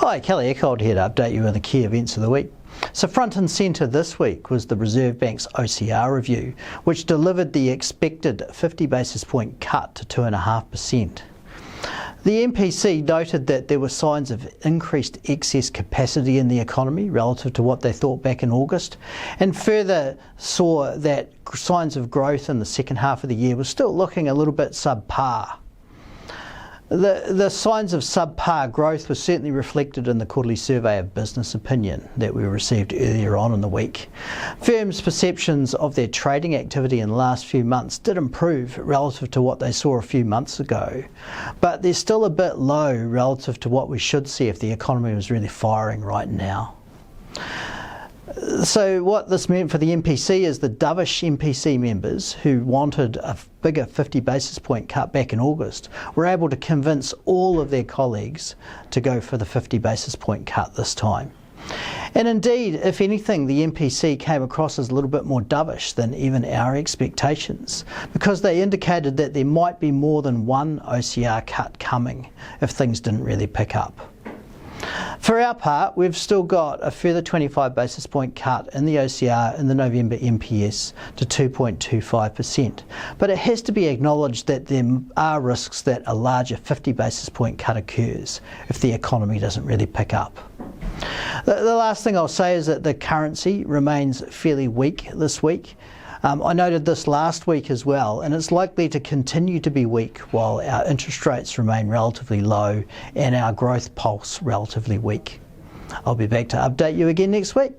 Hi, Kelly Eckhold here to update you on the key events of the week. So front and centre this week was the Reserve Bank's OCR review, which delivered the expected 50 basis point cut to 2.5%. The MPC noted that there were signs of increased excess capacity in the economy relative to what they thought back in August, and further saw that signs of growth in the second half of the year were still looking a little bit subpar. The signs of subpar growth were certainly reflected in the quarterly survey of business opinion that we received earlier on in the week. Firms' perceptions of their trading activity in the last few months did improve relative to what they saw a few months ago, but they're still a bit low relative to what we should see if the economy was really firing right now. So what this meant for the MPC is the dovish MPC members who wanted a bigger 50 basis point cut back in August were able to convince all of their colleagues to go for the 50 basis point cut this time. And indeed, if anything, the MPC came across as a little bit more dovish than even our expectations, because they indicated that there might be more than one OCR cut coming if things didn't really pick up. For our part, we've still got a further 25 basis point cut in the OCR in the November MPS to 2.25%. But it has to be acknowledged that there are risks that a larger 50 basis point cut occurs if the economy doesn't really pick up. The last thing I'll say is that the currency remains fairly weak this week. I noted this last week as well, and it's likely to continue to be weak while our interest rates remain relatively low and our growth pulse relatively weak. I'll be back to update you again next week.